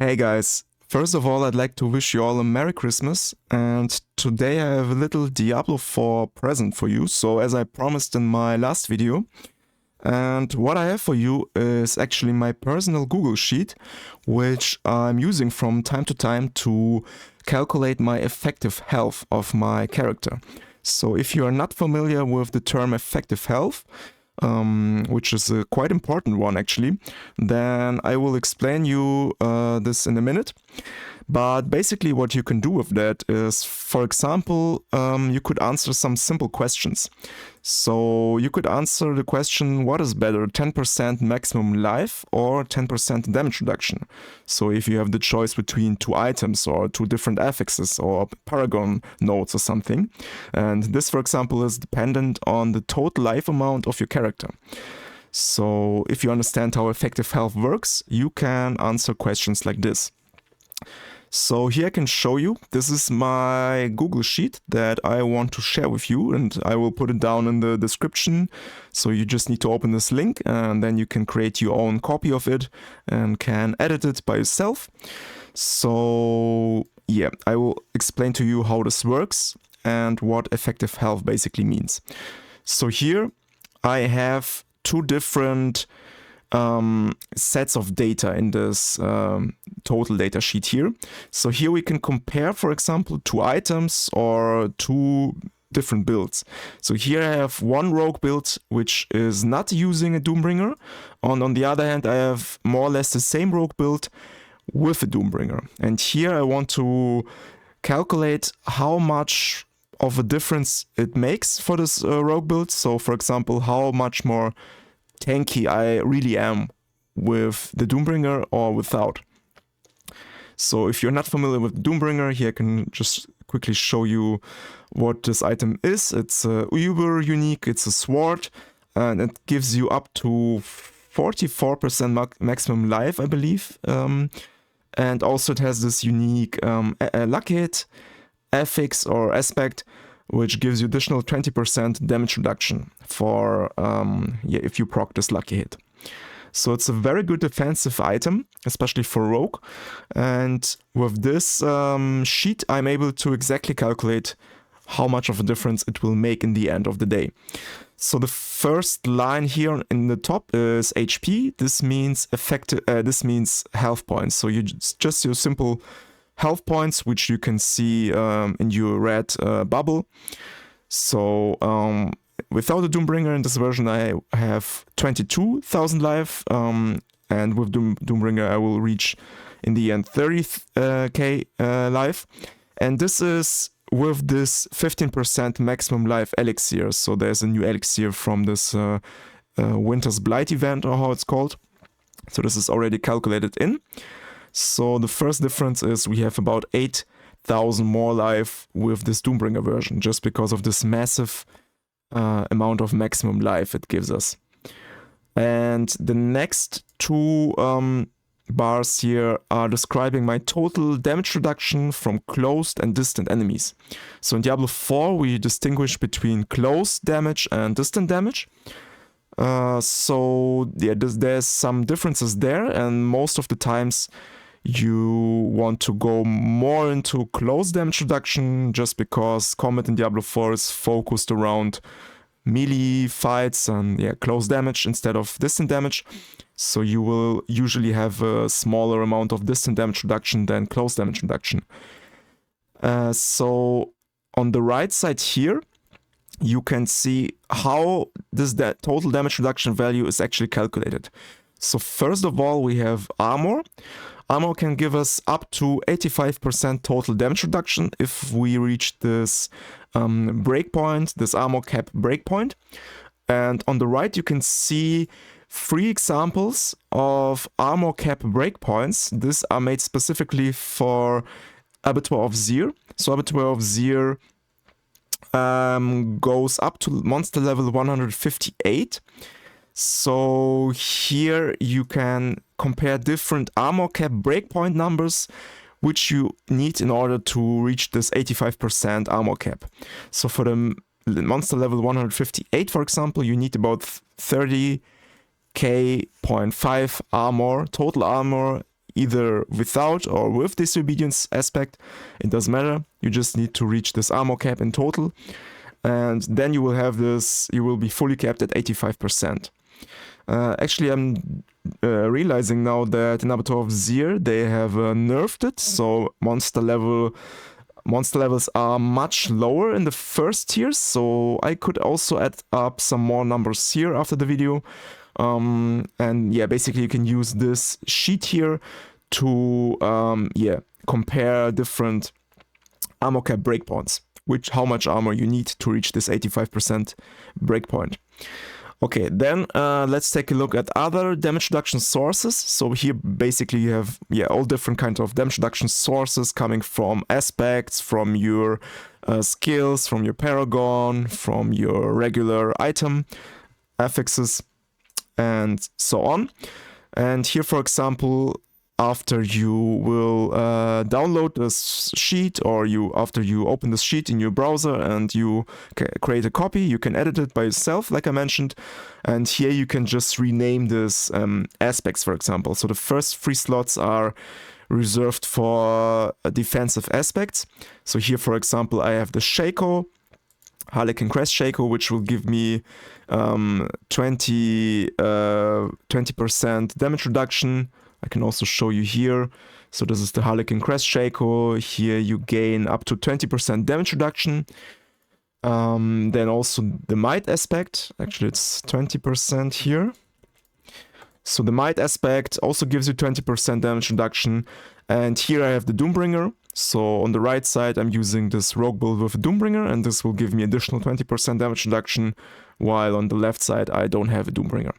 Hey guys, first of all I'd like to wish you all a Merry Christmas, and today I have a little Diablo 4 present for you, so as I promised in my last video. And what I have for you is actually my personal Google Sheet, which I'm using from time to time to calculate my effective health of my character. So if you are not familiar with the term effective health, which is a quite important one actually, then I will explain you this in a minute. But basically what you can do with that is, for example, you could answer some simple questions. So you could answer the question, what is better, 10% maximum life or 10% damage reduction? So if you have the choice between two items or two different affixes or paragon nodes or something. And this, for example, is dependent on the total life amount of your character. So if you understand how effective health works, you can answer questions like this. So here I can show you, this is my Google Sheet that I want to share with you, and I will put it down in the description. So you just need to open this link and then you can create your own copy of it and can edit it by yourself. So yeah, I will explain to you how this works and what effective health basically means. So here I have two different sets of data in this total data sheet here. So here we can compare, for example, two items or two different builds. So here I have one rogue build which is not using a Doombringer. On the other hand, I have more or less the same rogue build with a Doombringer. And here I want to calculate how much of a difference it makes for this rogue build. So for example, how much more tanky I really am with the Doombringer or without. So if you're not familiar with Doombringer, here I can just quickly show you what this item is. It's a uber unique, it's a sword, and it gives you up to 44% maximum life, I believe. And also it has this unique lucky hit affix or aspect, which gives you additional 20% damage reduction for if you proc this lucky hit. So it's a very good defensive item, especially for rogue. And with this sheet, I'm able to exactly calculate how much of a difference it will make in the end of the day. So the first line here in the top is HP. This means this means health points. So you just your simple health points, which you can see in your red bubble. So without the Doombringer in this version, I have 22,000 life, and with Doombringer I will reach in the end 30k life. And this is with this 15% maximum life elixir. So there's a new elixir from this Winter's Blight event, or how it's called. So this is already calculated in. So the first difference is we have about 8,000 more life with this Doombringer version, just because of this massive amount of maximum life it gives us. And the next two bars here are describing my total damage reduction from close and distant enemies. So in Diablo 4 we distinguish between close damage and distant damage. So yeah, there's some differences there, and most of the times you want to go more into close damage reduction, just because combat in Diablo 4 is focused around melee fights and close damage instead of distant damage. So you will usually have a smaller amount of distant damage reduction than close damage reduction. So on the right side here, you can see how this total damage reduction value is actually calculated. So first of all, we have armor. Armor can give us up to 85% total damage reduction if we reach this breakpoint, this armor cap breakpoint. And on the right, you can see 3 examples of armor cap breakpoints. These are made specifically for Abattoir of Zir. So Abattoir of Zir goes up to monster level 158. So here you can compare different armor cap breakpoint numbers which you need in order to reach this 85% armor cap. So for the monster level 158, for example, you need about 30k.5 armor, total armor either without or with disobedience aspect. It doesn't matter. You just need to reach this armor cap in total. And then you will have this, you will be fully capped at 85%. Actually, I'm realizing now that in Avatar of Zir they have nerfed it, so monster levels are much lower in the first tiers, so I could also add up some more numbers here after the video. And yeah, basically you can use this sheet here to compare different armor cap breakpoints, how much armor you need to reach this 85% breakpoint. Okay, then let's take a look at other damage reduction sources. So here basically you have all different kinds of damage reduction sources coming from aspects, from your skills, from your paragon, from your regular item affixes, and so on. And here, for example, after you will download this sheet, or after you open this sheet in your browser and you create a copy, you can edit it by yourself, like I mentioned. And here you can just rename this aspects, for example. So the first 3 slots are reserved for defensive aspects. So here, for example, I have the Shaco, Harlequin Crest Shaco, which will give me 20% damage reduction. I can also show you here. So this is the Harlequin Crest Shaco. Here you gain up to 20% damage reduction. Then also the Might aspect. Actually, it's 20% here. So the Might aspect also gives you 20% damage reduction. And here I have the Doombringer. So on the right side, I'm using this rogue build with a Doombringer, and this will give me additional 20% damage reduction, while on the left side, I don't have a Doombringer.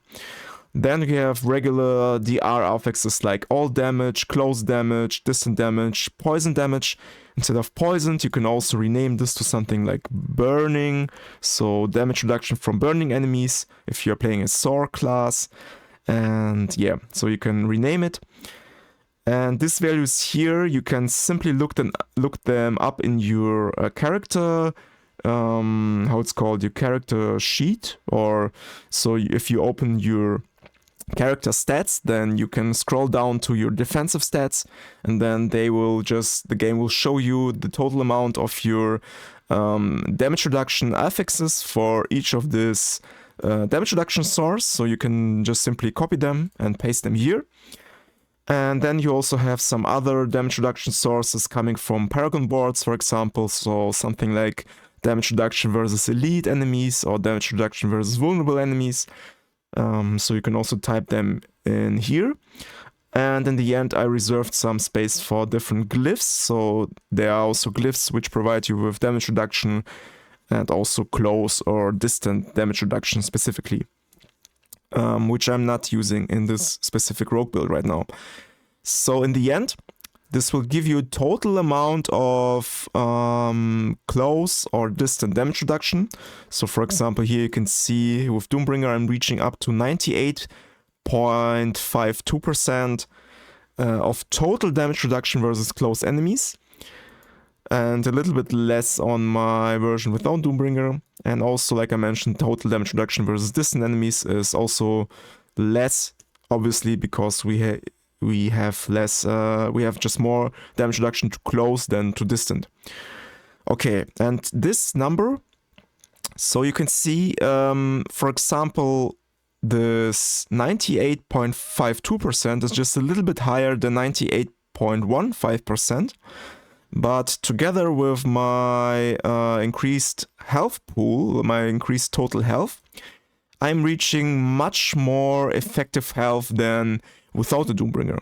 Then we have regular DR affixes like all damage, close damage, distant damage, poison damage. Instead of poisoned, you can also rename this to something like burning. So damage reduction from burning enemies if you're playing a Sword class. And yeah, so you can rename it. And these values here, you can simply look them up in your character, how it's called, your character sheet. Or so if you open your character stats, then you can scroll down to your defensive stats, and then the game will show you the total amount of your damage reduction affixes for each of this damage reduction source. So you can just simply copy them and paste them here. And then you also have some other damage reduction sources coming from Paragon boards, for example. So something like damage reduction versus elite enemies, or damage reduction versus vulnerable enemies. So you can also type them in here. And in the end, I reserved some space for different glyphs. So there are also glyphs which provide you with damage reduction and also close or distant damage reduction specifically, which I'm not using in this specific rogue build right now. So in the end, this will give you a total amount of close or distant damage reduction. So for example, here you can see with Doombringer, I'm reaching up to 98.52% of total damage reduction versus close enemies. And a little bit less on my version without Doombringer. And also, like I mentioned, total damage reduction versus distant enemies is also less, obviously, because we have just more damage reduction to close than to distant. Okay, and this number, so you can see, for example, this 98.52% is just a little bit higher than 98.15%. But together with my increased health pool, my increased total health, I'm reaching much more effective health than without the Doombringer.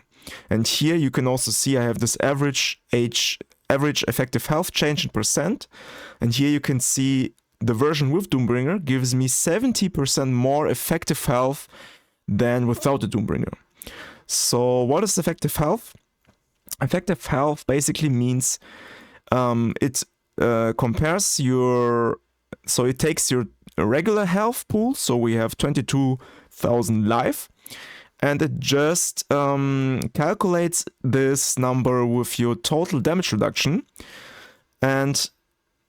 And here you can also see I have this average effective health change in percent. And here you can see the version with Doombringer gives me 70% more effective health than without the Doombringer. So what is effective health? Effective health basically means it compares so it takes your regular health pool, so we have 22,000 life, and it just calculates this number with your total damage reduction, and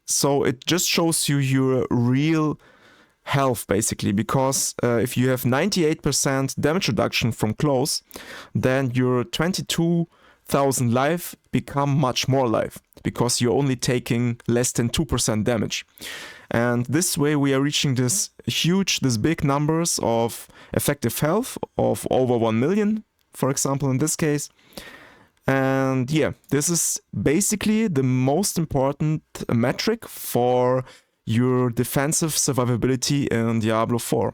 so it just shows you your real health basically, because if you have 98% damage reduction from close, then your 22,000 life become much more life, because you're only taking less than 2% damage. And this way we are reaching this big numbers of effective health of over 1 million, for example, in this case. And yeah, this is basically the most important metric for your defensive survivability in Diablo 4.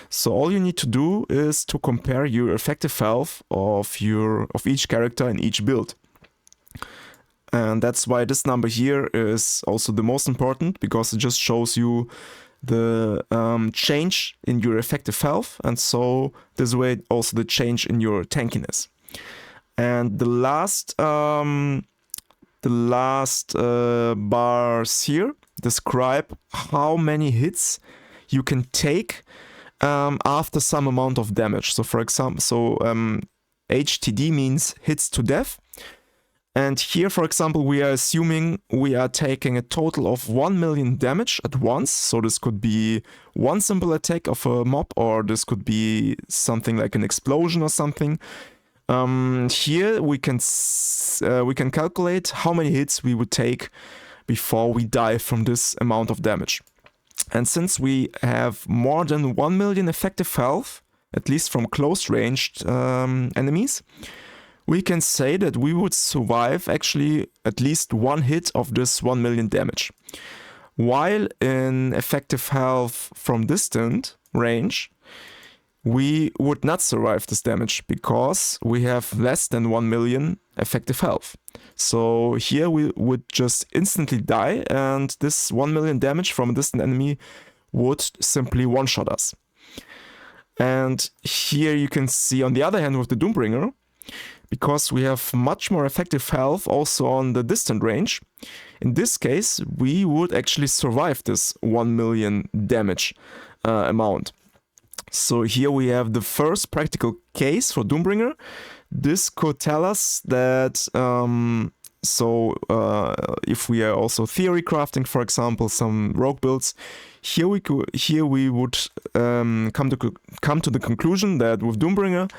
So all you need to do is to compare your effective health of each character in each build. And that's why this number here is also the most important, because it just shows you the change in your effective health, and so this way also the change in your tankiness. And the last bars here describe how many hits you can take after some amount of damage. So for example, HTD means hits to death. And here, for example, we are assuming we are taking a total of 1 million damage at once. So this could be one simple attack of a mob, or this could be something like an explosion or something. Here we can calculate how many hits we would take before we die from this amount of damage. And since we have more than 1 million effective health, at least from close-ranged enemies, we can say that we would survive actually at least one hit of this 1 million damage. While in effective health from distant range, we would not survive this damage because we have less than 1 million effective health. So here we would just instantly die, and this 1 million damage from a distant enemy would simply one-shot us. And here you can see on the other hand with the Doombringer, because we have much more effective health also on the distant range, in this case we would actually survive this 1 million damage amount. So here we have the first practical case for Doombringer. This could tell us that if we are also theory crafting, for example, some rogue builds, here we would come to the conclusion that with Doombringer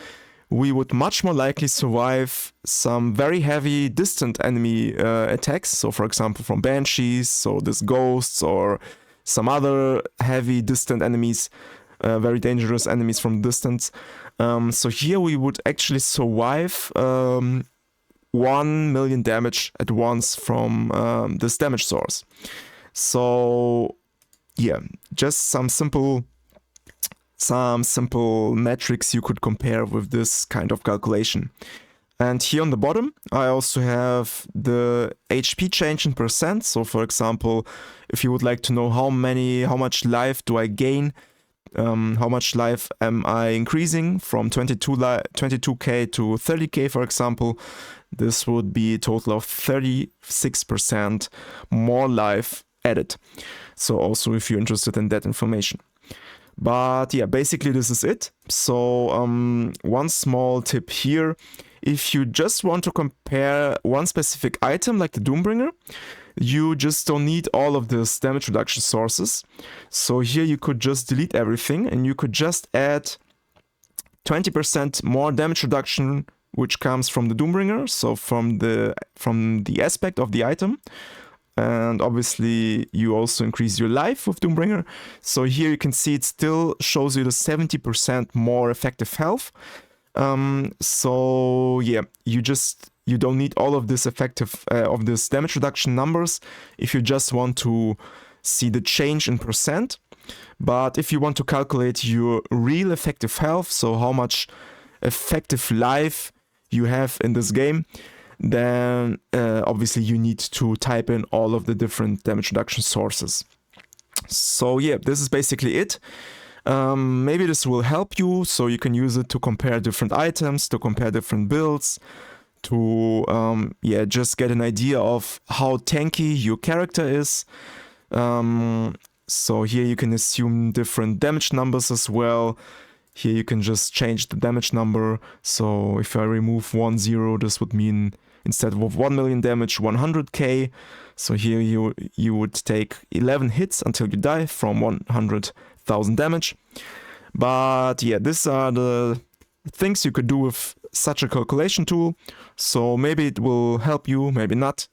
we would much more likely survive some very heavy distant enemy attacks. So for example from banshees, so this ghosts or some other heavy distant enemies, very dangerous enemies from distance. So here we would actually survive 1 million damage at once from this damage source. So yeah, just some simple metrics you could compare with this kind of calculation. And here on the bottom I also have the HP change in percent. So for example, if you would like to know how much life do I gain, how much life am I increasing from 22k to 30k, for example, this would be a total of 36% more life added. So also if you're interested in that information. But yeah, basically this is it. So one small tip here: if you just want to compare one specific item like the Doombringer, you just don't need all of this damage reduction sources. So here you could just delete everything and you could just add 20% more damage reduction, which comes from the Doombringer, so from the aspect of the item. And obviously you also increase your life with Doombringer. So here you can see it still shows you the 70% more effective health. So yeah, you don't need all of this this damage reduction numbers if you just want to see the change in percent. But if you want to calculate your real effective health, so how much effective life you have in this game, then obviously you need to type in all of the different damage reduction sources. So yeah, this is basically it. Maybe this will help you, so you can use it to compare different items, to compare different builds, to just get an idea of how tanky your character is. So here you can assume different damage numbers as well. Here you can just change the damage number. So if I remove 10, this would mean instead of 1 million damage, 100k. So here you would take 11 hits until you die from 100,000 1000 damage. But yeah, these are the things you could do with such a calculation tool. So maybe it will help you, maybe not.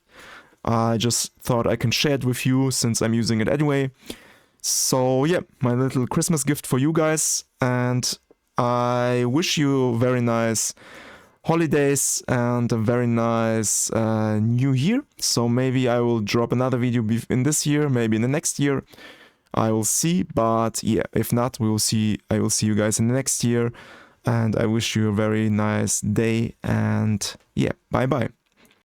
I just thought I can share it with you since I'm using it anyway. So yeah, my little Christmas gift for you guys, and I wish you very nice holidays and a very nice new year. So maybe I will drop another video in this year, maybe in the next year. I will see, but yeah, if not, I will see you guys in the next year, and I wish you a very nice day, and yeah, bye bye.